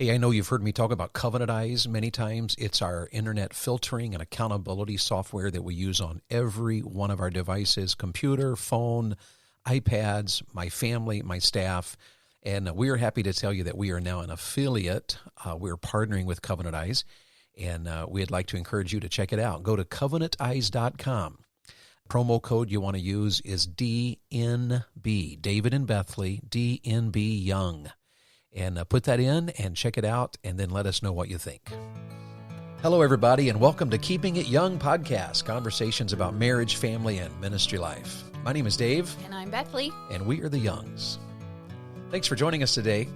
Hey, I know you've heard me talk about Covenant Eyes many times. It's our internet filtering and accountability software that we use on every one of our devices, computer, phone, iPads, my family, my staff. And we are happy to tell you that we are now an affiliate. We're partnering with Covenant Eyes, and we'd like to encourage you to check it out. Go to covenanteyes.com. Promo code you want to use is DNB, David and Bethley, DNB Young. And put that in and check it out, and then let us know what you think. Hello, everybody, and welcome to Keeping It Young podcast, conversations about marriage, family, and ministry life. My name is Dave. And I'm Bethley. And we are the Youngs. Thanks for joining us today,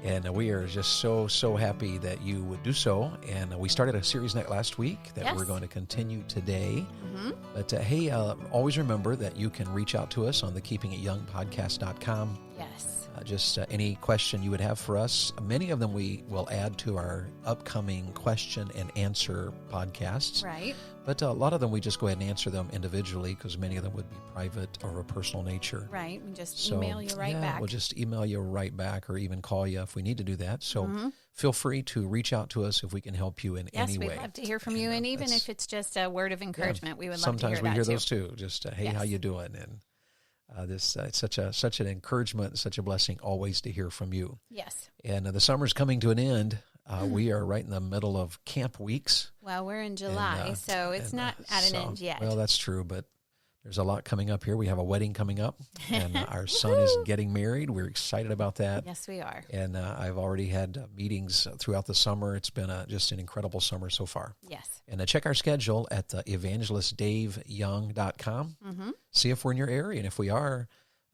and we are just so happy that you would do so. And we started a series last week that we're going to continue today. Mm-hmm. But hey, always remember that you can reach out to us on the keepingityoungpodcast.com. Yes. Just any question you would have for us. Many of them we will add to our upcoming question and answer podcasts. Right. But a lot of them we just go ahead and answer them individually because many of them would be private or of a personal nature. Right. We just email you right back. We'll just email you right back or even call you if we need to do that. So feel free to reach out to us if we can help you in any way. Yes, we'd love to hear from you. And even if it's just a word of encouragement, we would love to hear that too. Sometimes we hear those too. Just, hey, how you doing? And it's such an encouragement, such a blessing always to hear from you. Yes. And the summer's coming to an end. We are right in the middle of camp weeks. Well, we're in July, so it's not at an end yet. Well, that's true, but there's a lot coming up here. We have a wedding coming up, and our son is getting married. We're excited about that. Yes, we are. And I've already had meetings throughout the summer. It's been just an incredible summer so far. Yes. And check our schedule at evangelistdaveyoung.com. Mm-hmm. See if we're in your area, and if we are,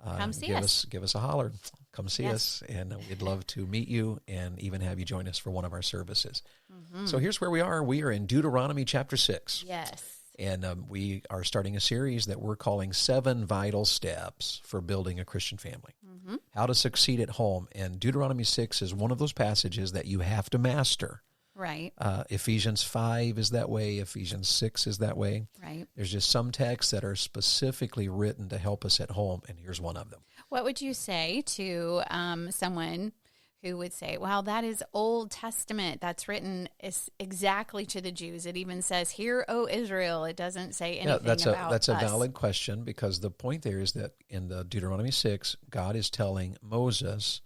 come see us. Give us a holler. Come see us, and we'd love to meet you and even have you join us for one of our services. Mm-hmm. So here's where we are. We are in Deuteronomy chapter 6. Yes. And we are starting a series that we're calling 7 Vital Steps for Building a Christian Family. Mm-hmm. How to Succeed at Home. And Deuteronomy 6 is one of those passages that you have to master. Right. Ephesians 5 is that way. Ephesians 6 is that way. Right. There's just some texts that are specifically written to help us at home, and here's one of them. What would you say to someone who would say, well, that is Old Testament. That's written exactly to the Jews. It even says, "Hear, O Israel." It doesn't say anything about that's a us. valid question, because the point there is that in the Deuteronomy 6, God is telling Moses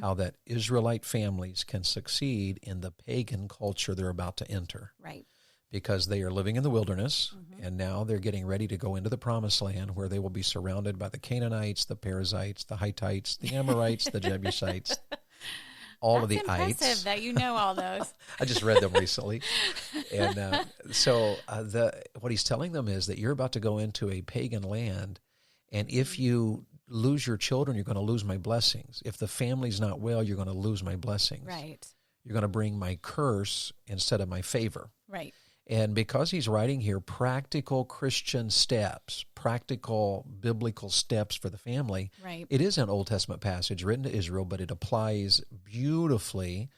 how that Israelite families can succeed in the pagan culture they're about to enter. Right. Because they are living in the wilderness, and now they're getting ready to go into the promised land where they will be surrounded by the Canaanites, the Perizzites, the Hittites, the Amorites, the Jebusites, all of the That's ites. impressive that you know all those. I just read them recently. And so what he's telling them is that you're about to go into a pagan land, and if you lose your children, you're going to lose my blessings. If the family's not well, you're going to lose my blessings. Right. You're going to bring my curse instead of my favor. Right. And because he's writing here practical Christian steps, practical biblical steps for the family, right. It is an Old Testament passage written to Israel, but it applies beautifully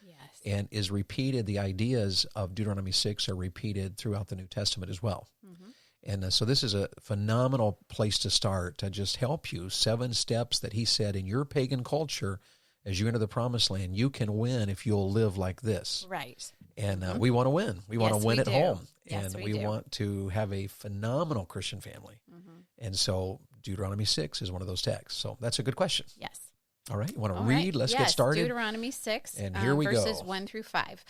and is repeated. The ideas of Deuteronomy 6 are repeated throughout the New Testament as well. Mm-hmm. And so this is a phenomenal place to start to just help you. 7 steps that he said in your pagan culture, as you enter the promised land, you can win if you'll live like this. Right. And we want to win. We want to win at home. Yes, and we want to have a phenomenal Christian family. Mm-hmm. And so Deuteronomy 6 is one of those texts. So that's a good question. Yes. All right. You want to read? Let's get started. Deuteronomy 6, and here we verses go. 1 through 5.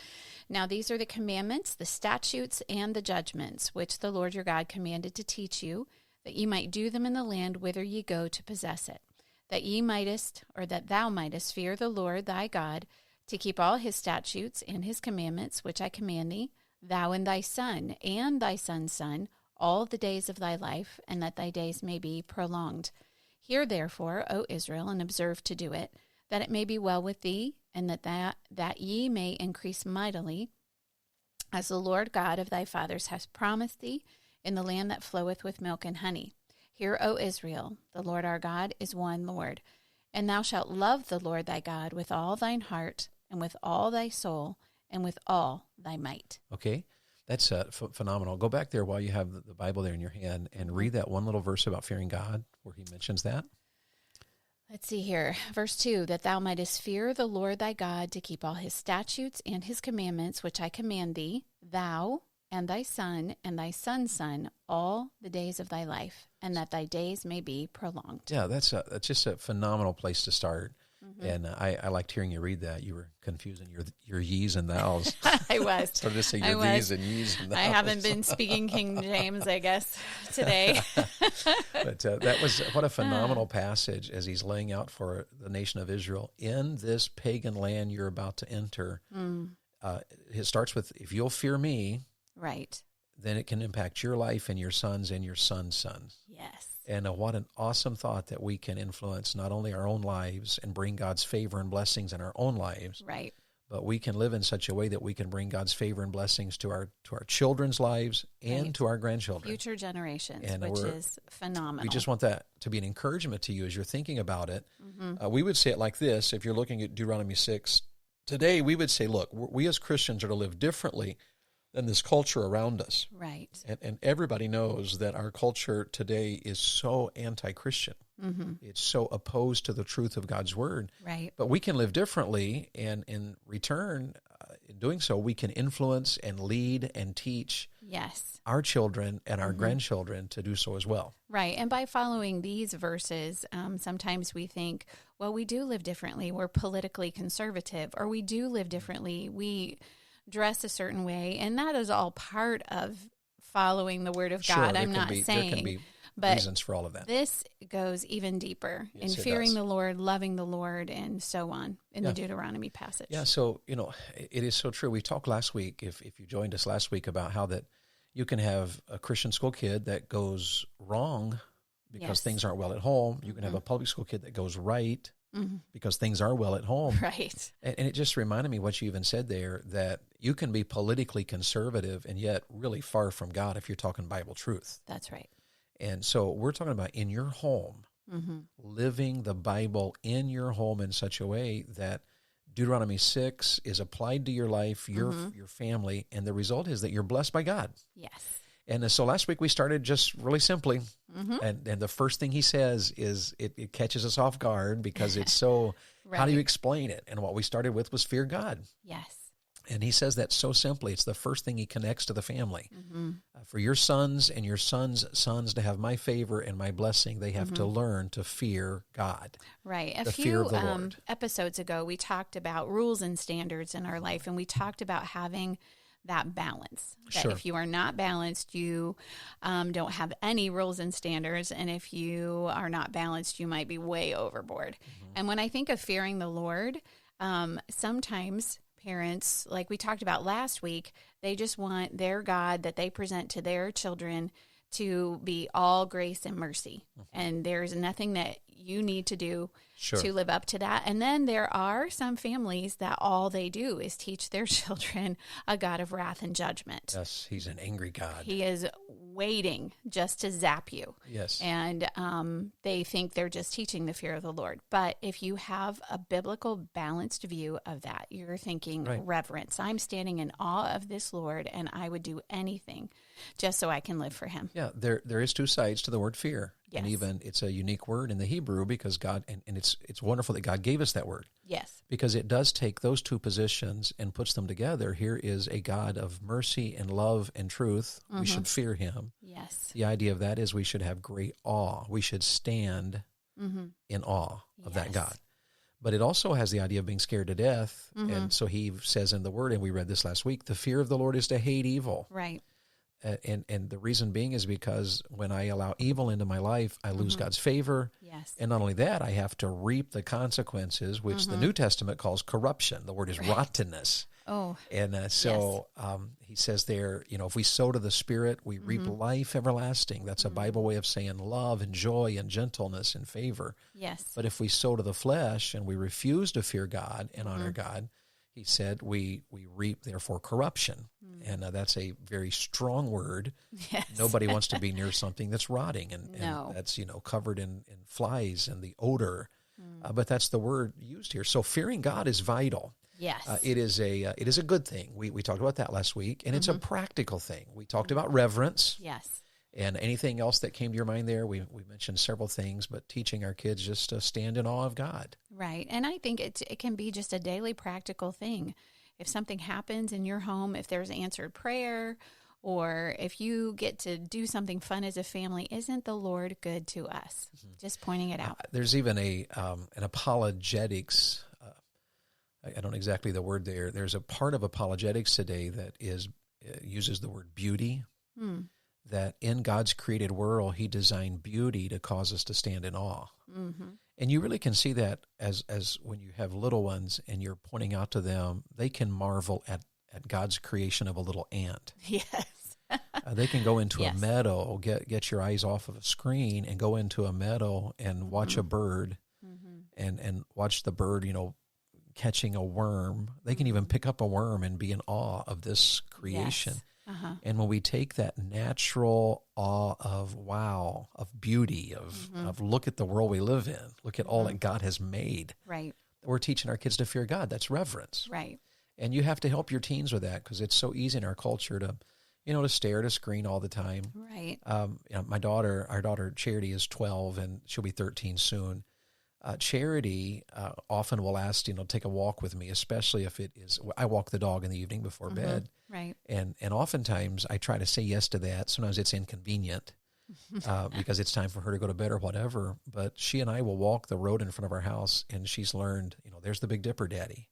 Now these are the commandments, the statutes, and the judgments, which the Lord your God commanded to teach you, that ye might do them in the land whither ye go to possess it, that thou mightest fear the Lord thy God, to keep all his statutes and his commandments, which I command thee, thou and thy son, and thy son's son, all the days of thy life, and that thy days may be prolonged. Hear therefore, O Israel, and observe to do it, that it may be well with thee, and that ye may increase mightily, as the Lord God of thy fathers hath promised thee, in the land that floweth with milk and honey. Hear, O Israel, the Lord our God is one Lord, and thou shalt love the Lord thy God with all thine heart, and with all thy soul, and with all thy might. Okay, that's phenomenal. Go back there while you have the Bible there in your hand and read that one little verse about fearing God where he mentions that. Let's see here. Verse 2, that thou mightest fear the Lord thy God to keep all his statutes and his commandments, which I command thee, thou and thy son and thy son's son, all the days of thy life, and that thy days may be prolonged. Yeah, that's just a phenomenal place to start. And I liked hearing you read that. You were confusing your ye's and thous. I was. Started to say your these and ye's and thous. I haven't been speaking King James, I guess, today. But that was, what a phenomenal passage as he's laying out for the nation of Israel. In this pagan land you're about to enter, it starts with, if you'll fear me, right, then it can impact your life and your sons' sons. Yes. And what an awesome thought that we can influence not only our own lives and bring God's favor and blessings in our own lives, right, but we can live in such a way that we can bring God's favor and blessings to our children's lives and to our grandchildren. Future generations, and which is phenomenal. We just want that to be an encouragement to you as you're thinking about it. We would say it like this, if you're looking at Deuteronomy 6, today we would say, look, we as Christians are to live differently than this culture around us. Right. And everybody knows that our culture today is so anti-Christian. It's so opposed to the truth of God's word. Right. But we can live differently, and in return, in doing so, we can influence and lead and teach our children and our grandchildren to do so as well. Right. And by following these verses, sometimes we think, well, we do live differently. We're politically conservative, or we do live differently. We dress a certain way, and that is all part of following the Word of God. I'm not saying, there can be but reasons for all of that. This goes even deeper in fearing the Lord, loving the Lord, and so on in the Deuteronomy passage. Yeah, so, it is so true. We talked last week, if you joined us last week, about how that you can have a Christian school kid that goes wrong because things aren't well at home. You can have a public school kid that goes right because things are well at home. Right. And it just reminded me what you even said there, that you can be politically conservative and yet really far from God if you're talking Bible truth. That's right. And so we're talking about in your home, living the Bible in your home in such a way that Deuteronomy 6 is applied to your life, your family, and the result is that you're blessed by God. Yes. And so last week we started just really simply, and the first thing he says is it catches us off guard because it's so, how do you explain it? And what we started with was fear God. Yes. And he says that so simply. It's the first thing he connects to the family. For your sons and your sons' sons to have my favor and my blessing, they have to learn to fear God. Right. The fear of the Lord. Episodes ago, we talked about rules and standards in our life, and we talked about having that balance. That if you are not balanced, you don't have any rules and standards, and if you are not balanced, you might be way overboard. And when I think of fearing the Lord, sometimes parents, like we talked about last week, they just want their God that they present to their children to be all grace and mercy. And there's nothing that you need to do to live up to that. And then there are some families that all they do is teach their children a God of wrath and judgment. Yes, he's an angry God. He is waiting just to zap you. Yes. And they think they're just teaching the fear of the Lord. But if you have a biblical balanced view of that, you're thinking reverence. I'm standing in awe of this Lord, and I would do anything just so I can live for him. Yeah, there is two sides to the word fear. Yes. And even it's a unique word in the Hebrew because God, and it's wonderful that God gave us that word. Yes. Because it does take those two positions and puts them together. Here is a God of mercy and love and truth. We should fear him. Yes. The idea of that is we should have great awe. We should stand in awe of that God. But it also has the idea of being scared to death. And so he says in the word, and we read this last week, the fear of the Lord is to hate evil. Right. And the reason being is because when I allow evil into my life, I lose God's favor. Yes. And not only that, I have to reap the consequences, which the New Testament calls corruption. The word is rottenness. Oh. And he says there, if we sow to the Spirit, we reap life everlasting. That's a Bible way of saying love and joy and gentleness and favor. Yes. But if we sow to the flesh and we refuse to fear God and honor God, he said we reap, therefore, corruption. And that's a very strong word. Yes. Nobody wants to be near something that's rotting and that's, covered in flies and the odor. But that's the word used here. So fearing God is vital. Yes. It is a good thing. We talked about that last week, and it's a practical thing. We talked about reverence. Yes. And anything else that came to your mind there? We mentioned several things, but teaching our kids just to stand in awe of God. Right. And I think it can be just a daily practical thing. If something happens in your home, if there's answered prayer, or if you get to do something fun as a family, isn't the Lord good to us? Mm-hmm. Just pointing it out. There's even an apologetics. I don't know exactly the word there. There's a part of apologetics today that uses the word beauty. That in God's created world, He designed beauty to cause us to stand in awe. Mm-hmm. And you really can see that as when you have little ones and you're pointing out to them, they can marvel at God's creation of a little ant. Yes. They can go into a meadow, get your eyes off of a screen and go into a meadow and watch a bird and watch the bird, catching a worm. They can even pick up a worm and be in awe of this creation. Yes. Uh-huh. And when we take that natural awe of wow, of beauty, of look at the world we live in, look at all that God has made. Right. We're teaching our kids to fear God. That's reverence. Right. And you have to help your teens with that because it's so easy in our culture to stare at a screen all the time. Right. Our daughter Charity is 12 and she'll be 13 soon. Charity often will ask, take a walk with me, especially if it is, I walk the dog in the evening before bed. Right. And oftentimes I try to say yes to that. Sometimes it's inconvenient because it's time for her to go to bed or whatever. But she and I will walk the road in front of our house and she's learned, there's the Big Dipper, Daddy.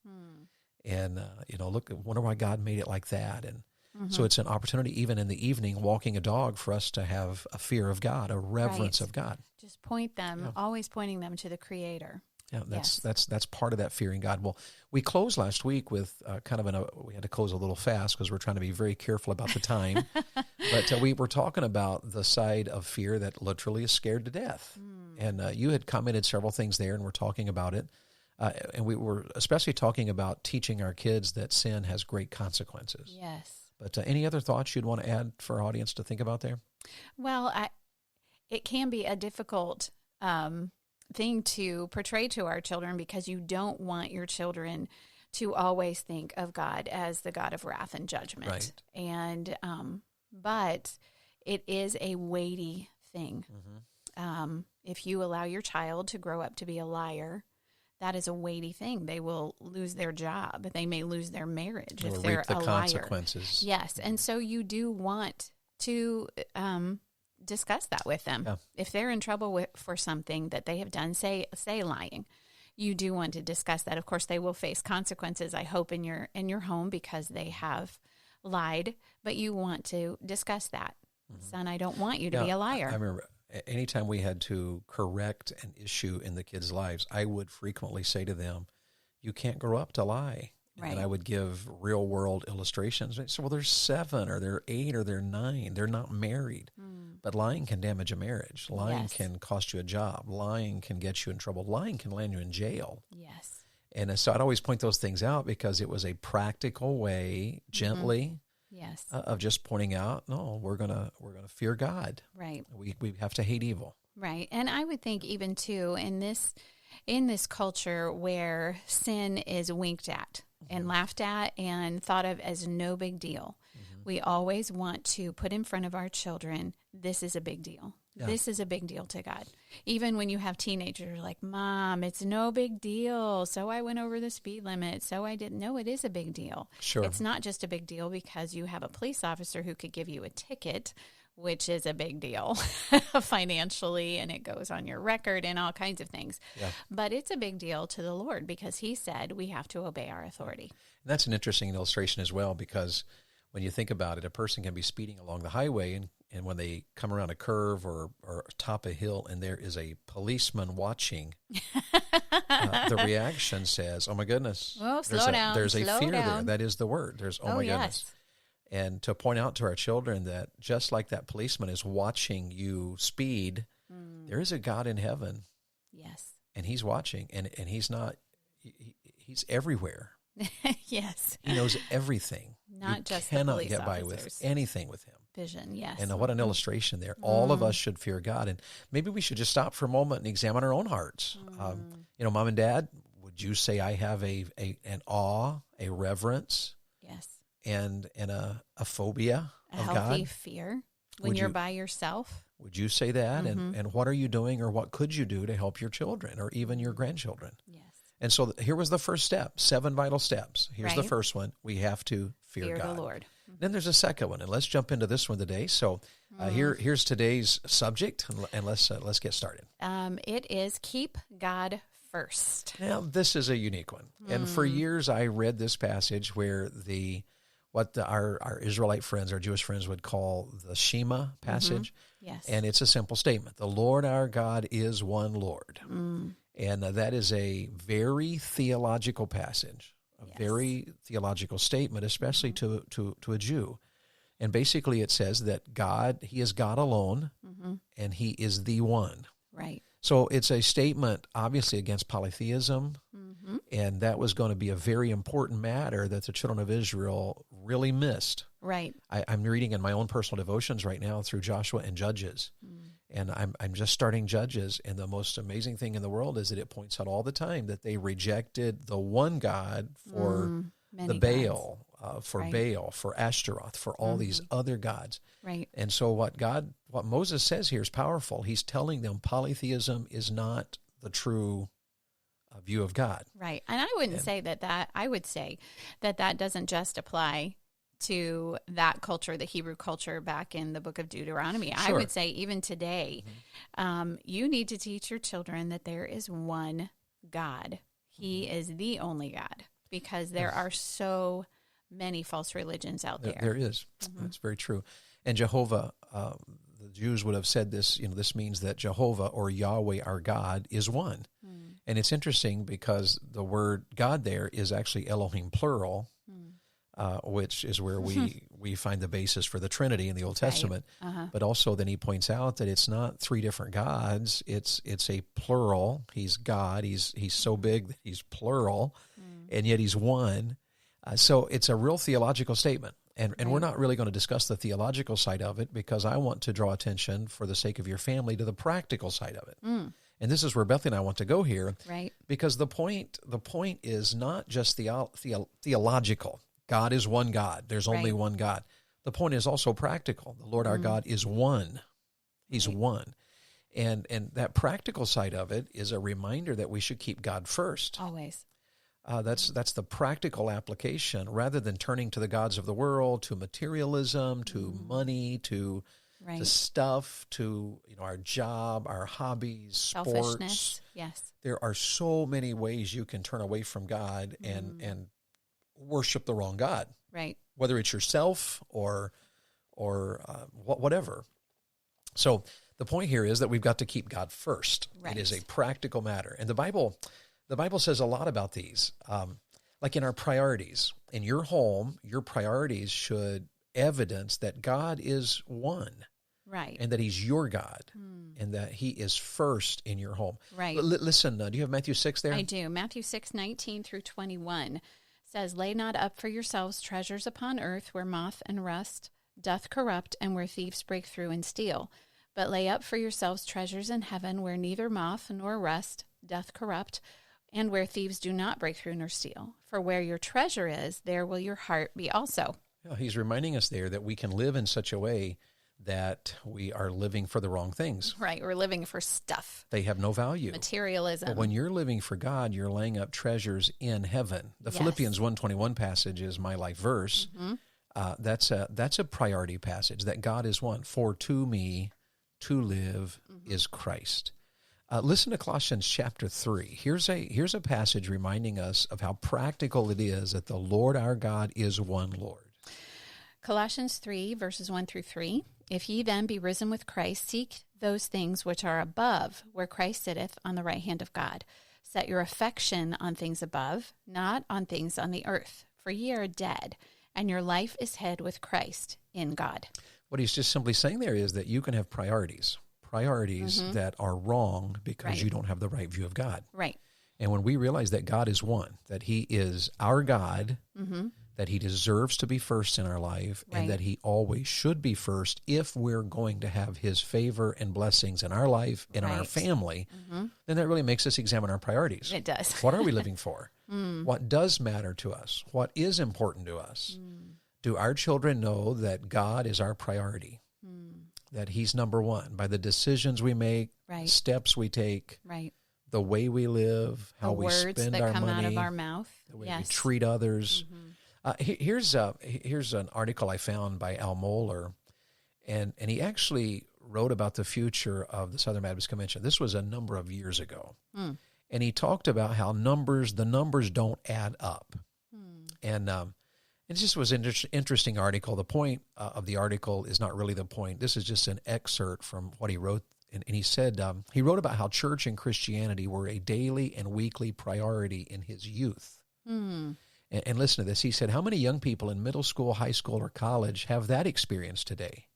And, look, wonder why God made it like that. And so it's an opportunity even in the evening walking a dog for us to have a fear of God, a reverence of God. Just point them, always pointing them to the Creator. Yeah, that's part of that fearing God. Well, we closed last week with we had to close a little fast because we're trying to be very careful about the time. But we were talking about the side of fear that literally is scared to death. And you had commented several things there, and we're talking about it. And we were especially talking about teaching our kids that sin has great consequences. Yes. But any other thoughts you'd want to add for our audience to think about there? Well, it can be a difficult thing to portray to our children because you don't want your children to always think of God as the God of wrath and judgment. Right. And but it is a weighty thing. If you allow your child to grow up to be a liar, that is a weighty thing. They will lose their job. They may lose their marriage if they're a liar. Consequences. Yes, and so you do want to discuss that with them. Yeah. If they're in trouble for something that they have done, say lying, you do want to discuss that. Of course, they will face consequences, I hope, in your home because they have lied, but you want to discuss that. Son, I don't want you to be a liar. I remember anytime we had to correct an issue in the kids' lives, I would frequently say to them, you can't grow up to lie. Right. And I would give real world illustrations. So, well, they're 7 or they're 8 or they're 9. They're not married. But lying can damage a marriage. Lying can cost you a job. Lying can get you in trouble. Lying can land you in jail. Yes. And so I'd always point those things out because it was a practical way, gently, of just pointing out, no, we're gonna fear God. Right. We have to hate evil. Right. And I would think even too in this culture where sin is winked at and laughed at and thought of as no big deal, we always want to put in front of our children, this is a big deal. Yeah. This is a big deal to God. Even when you have teenagers like, Mom, it's no big deal. So I went over the speed limit. So I didn't know it is a big deal. Sure. It's not just a big deal because you have a police officer who could give you a ticket, which is a big deal financially, and it goes on your record and all kinds of things. Yeah. But it's a big deal to the Lord because He said we have to obey our authority. And that's an interesting illustration as well because when you think about it, a person can be speeding along the highway and when they come around a curve or top a hill and there is a policeman watching, the reaction says, oh my goodness. Oh, slow down. There's a fear there. That is the word. There's, oh my goodness. Yes. And to point out to our children that just like that policeman is watching you speed, there is a God in heaven. Yes. And He's watching and He's not, He's everywhere. Yes. He knows everything. Not you just cannot the police get by officers. with anything with Him. Vision, yes. And what an illustration there. All of us should fear God. And maybe we should just stop for a moment and examine our own hearts. Mom and Dad, would you say I have an awe, a reverence? Yes. And a phobia of God? A healthy fear. when you're by yourself. Would you say that? And what are you doing, or what could you do to help your children or even your grandchildren? Yes. And so here was the first step, 7 vital steps. Here's the first one. We have to fear God. The Lord. Then there's a second one, and let's jump into this one today. So here's today's subject, and let's get started. It is keep God first. Now, this is a unique one. And for years, I read this passage where our Israelite friends, our Jewish friends, would call the Shema passage. Yes. And it's a simple statement. The Lord our God is one Lord. And that is a very theological passage, a very theological statement, especially to a Jew. And basically it says that God, he is God alone, and he is the one. Right. So it's a statement, obviously, against polytheism, and that was going to be a very important matter that the children of Israel really missed. Right. I'm reading in my own personal devotions right now through Joshua and Judges, and I'm just starting Judges, and the most amazing thing in the world is that it points out all the time that they rejected the one God for the Baal, Baal, for Ashtaroth, for all these other gods. Right. And so what Moses says here is powerful. He's telling them polytheism is not the true view of God. Right. And I wouldn't say that I would say that doesn't just apply to that culture, the Hebrew culture back in the book of Deuteronomy. Sure. I would say even today, you need to teach your children that there is one God. He is the only God, because there are so many false religions out there. There is. That's very true. And Jehovah, the Jews would have said this, this means that Jehovah, or Yahweh, our God, is one. And it's interesting because the word God there is actually Elohim plural, which is where we find the basis for the Trinity in the Old Testament. But also then he points out that it's not 3 different gods. It's a plural. He's God. He's so big that he's plural, and yet he's one. So it's a real theological statement. And we're not really going to discuss the theological side of it, because I want to draw attention, for the sake of your family, to the practical side of it. And this is where Bethany and I want to go here. Right. Because the point is not just theological. God is one God. There's only one God. The point is also practical. The Lord our God is one. He's one. And that practical side of it is a reminder that we should keep God first. Always. That's the practical application, rather than turning to the gods of the world, to materialism, to money, to stuff, to our job, our hobbies, sports. Yes. There are so many ways you can turn away from God and worship the wrong God. Right. Whether it's yourself or whatever. So the point here is that we've got to keep God first. Right. It is a practical matter. And the Bible says a lot about these. Like in our priorities. In your home, your priorities should evidence that God is one. Right. And that he's your God. And that he is first in your home. Right. Listen, do you have Matthew 6 there? I do. Matthew 6:19 through 21 says, "Lay not up for yourselves treasures upon earth, where moth and rust doth corrupt, and where thieves break through and steal. But lay up for yourselves treasures in heaven, where neither moth nor rust doth corrupt, and where thieves do not break through nor steal. For where your treasure is, there will your heart be also." Yeah, he's reminding us there that we can live in such a way that we are living for the wrong things. Right, we're living for stuff. They have no value. Materialism. But when you're living for God, you're laying up treasures in heaven. The Philippians 1:21 passage is my life verse. That's a priority passage, that God is one. For to me, to live is Christ. Listen to Colossians chapter 3. Here's a passage reminding us of how practical it is that the Lord our God is one Lord. Colossians 3, verses 1 through 3. "If ye then be risen with Christ, seek those things which are above, where Christ sitteth on the right hand of God. Set your affection on things above, not on things on the earth. For ye are dead, and your life is hid with Christ in God." What he's just simply saying there is that you can have priorities that are wrong because you don't have the right view of God. Right. And when we realize that God is one, that he is our God, that he deserves to be first in our life, and that he always should be first if we're going to have his favor and blessings in our life and in our family, then that really makes us examine our priorities. It does. What are we living for? What does matter to us? What is important to us? Do our children know that God is our priority? that he's number one by the decisions we make, Right. steps we take, Right. the way we live, how The we words spend that our come money, out of our mouth. the way we Yes. treat others. Mhm. Here's an article I found by Al Mohler, and he actually wrote about the future of the Southern Baptist Convention. This was a number of years ago. Mm. And he talked about how the numbers don't add up. Mm. And it just was an interesting article. The point of the article is not really the point. This is just an excerpt from what he wrote. And he said, he wrote about how church and Christianity were a daily and weekly priority in his youth. Mm. And listen to this. He said, how many young people in middle school, high school, or college have that experience today?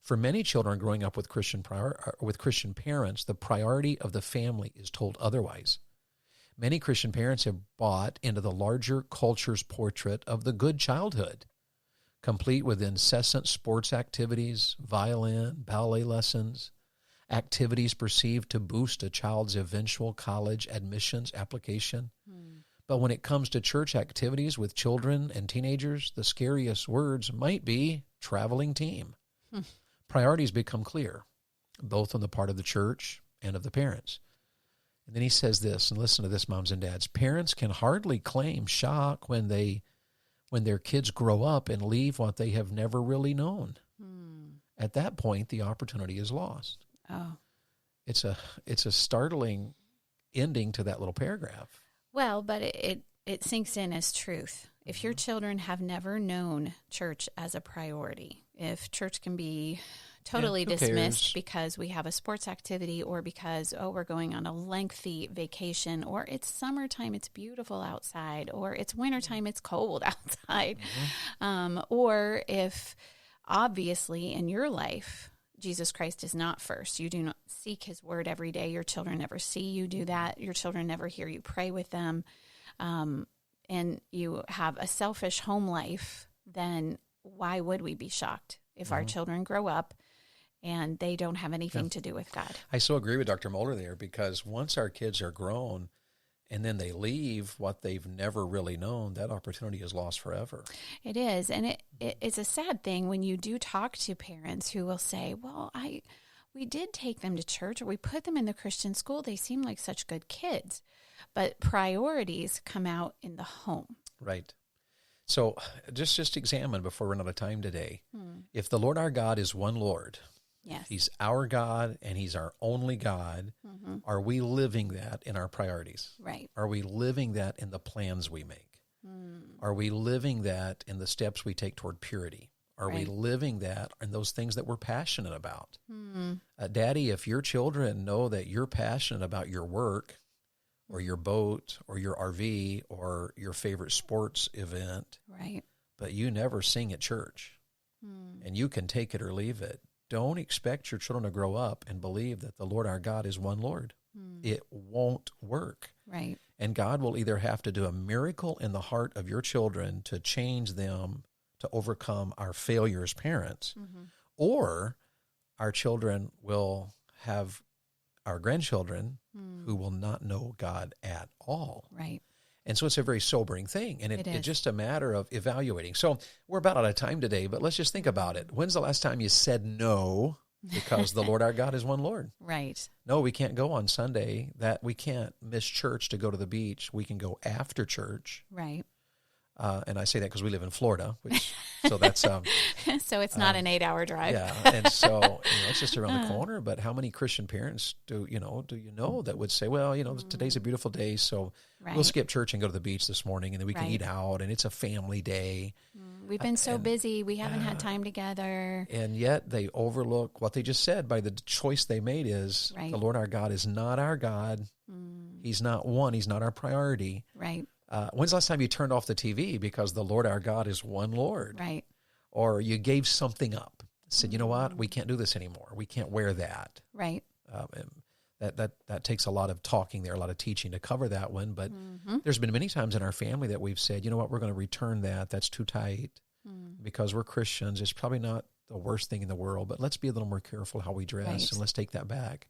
For many children growing up with Christian parents, the priority of the family is told otherwise. Many Christian parents have bought into the larger culture's portrait of the good childhood, complete with incessant sports activities, violin, ballet lessons, activities perceived to boost a child's eventual college admissions application. Mm. But when it comes to church activities with children and teenagers, the scariest words might be traveling team. Hmm. Priorities become clear, both on the part of the church and of the parents. And then he says this, and listen to this, moms and dads. Parents can hardly claim shock when their kids grow up and leave what they have never really known. Mm. At that point, the opportunity is lost. Oh. It's a startling ending to that little paragraph. Well, but it sinks in as truth. If your children have never known church as a priority, if church can be totally who dismissed cares? because we have a sports activity or because, we're going on a lengthy vacation, or it's summertime, it's beautiful outside, or it's wintertime, it's cold outside, or if obviously in your life, Jesus Christ is not first. You do not seek his word every day. Your children never see you do that. Your children never hear you pray with them. And you have a selfish home life, then why would we be shocked if our children grow up and they don't have anything to do with God? I so agree with Dr. Moeller there, because once our kids are grown and then they leave what they've never really known, that opportunity is lost forever. It is. And it's a sad thing when you do talk to parents who will say, well, we did take them to church, or we put them in the Christian school. They seem like such good kids. But priorities come out in the home. Right. So just examine before we run out of time today. If the Lord our God is one Lord, Yes. he's our God and he's our only God, are we living that in our priorities? Right. Are we living that in the plans we make? Are we living that in the steps we take toward purity? Are we Right. living that in those things that we're passionate about? Daddy, if your children know that you're passionate about your work or your boat or your RV or your favorite sports event, Right. but you never sing at church and you can take it or leave it, don't expect your children to grow up and believe that the Lord our God is one Lord. It won't work. Right. And God will either have to do a miracle in the heart of your children to change them to overcome our failure as parents, or our children will have our grandchildren who will not know God at all. Right. And so it's a very sobering thing, and It is. it's just a matter of evaluating. So we're about out of time today, but let's just think about it. When's the last time you said no because the Lord our God is one Lord? Right. No, we can't go on Sunday. That we can't miss church to go to the beach. We can go after church. Right. And I say that because we live in Florida, so that's So it's not an 8-hour drive. yeah. And so it's just around the corner. But how many Christian parents do you know that would say, well, today's a beautiful day, so Right. we'll skip church and go to the beach this morning, and then we can Right. eat out, and it's a family day. We've been so busy. We haven't had time together. And yet they overlook what they just said by the choice they made is Right. the Lord our God is not our God. He's not one. He's not our priority. Right. When's the last time you turned off the TV because the Lord our God is one Lord? Right. Or you gave something up, said, you know what, we can't do this anymore. We can't wear that. Right. That takes a lot of talking there, a lot of teaching to cover that one. But there's been many times in our family that we've said, you know what, we're going to return that. That's too tight because we're Christians. It's probably not the worst thing in the world, but let's be a little more careful how we dress, Right. and let's take that back.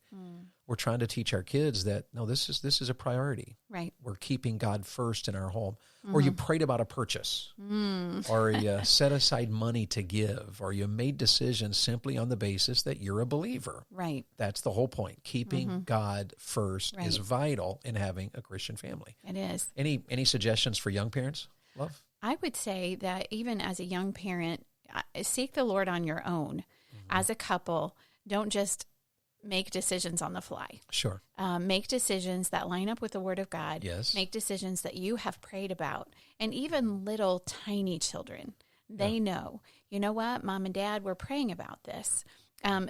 we're trying to teach our kids that, no, this is a priority. Right. We're keeping God first in our home. Or you prayed about a purchase, or you set aside money to give, or you made decisions simply on the basis that you're a believer. Right. That's the whole point. Keeping God first is vital in having a Christian family. It is. Any suggestions for young parents, Love? I would say that even as a young parent, seek the Lord on your own. As a couple, don't just make decisions on the fly. Sure. Make decisions that line up with the Word of God. Yes. Make decisions that you have prayed about. And even little tiny children, they know, you know what, Mom and Dad, we're praying about this.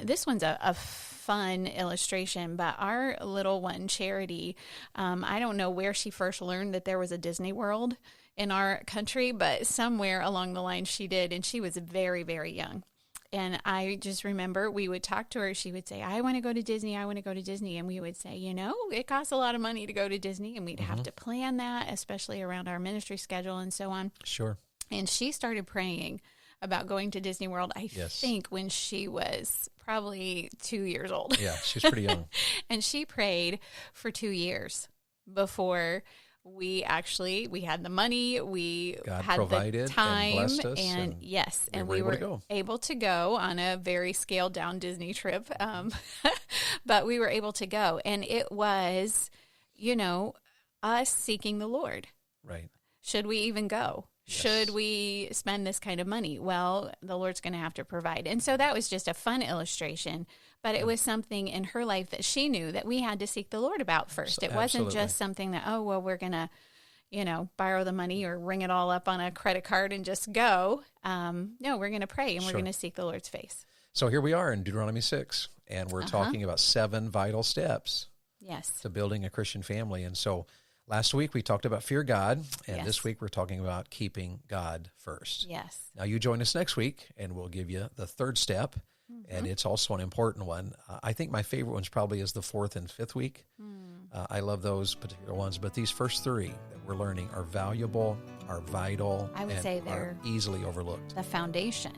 This one's a fun illustration, but our little one, Charity, I don't know where she first learned that there was a Disney World in our country, but somewhere along the line she did, and she was very, very young. And I just remember we would talk to her. She would say, I want to go to Disney. I want to go to Disney. And we would say, you know, it costs a lot of money to go to Disney. And we'd have to plan that, especially around our ministry schedule and so on. Sure. And she started praying about going to Disney World, I think, when she was probably 2 years old. Yeah, she's pretty young. And she prayed for 2 years before we had the money, we God had provided the time, and blessed us, and yes, and we were able to go on a very scaled down Disney trip. But we were able to go, and it was, you know, us seeking the Lord. Right. Should we even go? Yes. Should we spend this kind of money? Well, the Lord's going to have to provide. And so that was just a fun illustration, but it was something in her life that she knew that we had to seek the Lord about first. It wasn't just something that, oh, well, we're going to, you know, borrow the money or ring it all up on a credit card and just go. No, we're going to pray and we're going to seek the Lord's face. So here we are in Deuteronomy 6, and we're talking about 7 vital steps to building a Christian family. And so last week we talked about fear God, and this week we're talking about keeping God first. Yes. Now you join us next week, and we'll give you the 3rd step, and it's also an important one. I think my favorite ones probably is the 4th and 5th week. I love those particular ones, but these first 3 that we're learning are valuable, are vital, I would say they're easily overlooked. The foundation.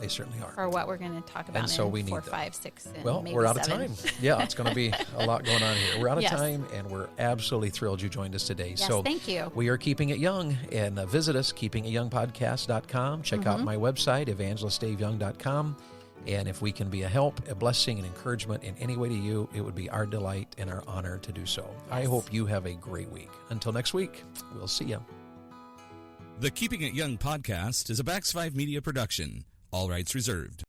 They certainly are. For what we're going to talk about and so in we 4, need 5, 6, and well, maybe we're out 7. of time. Yeah, it's going to be a lot going on here. We're out of time, and we're absolutely thrilled you joined us today. Yes, so thank you. We are Keeping It Young, and visit us, keepingityoungpodcast.com. Check out my website, evangelistdaveyoung.com. And if we can be a help, a blessing, and encouragement in any way to you, it would be our delight and our honor to do so. Yes. I hope you have a great week. Until next week, we'll see you. The Keeping It Young podcast is a Bax 5 Media production. All rights reserved.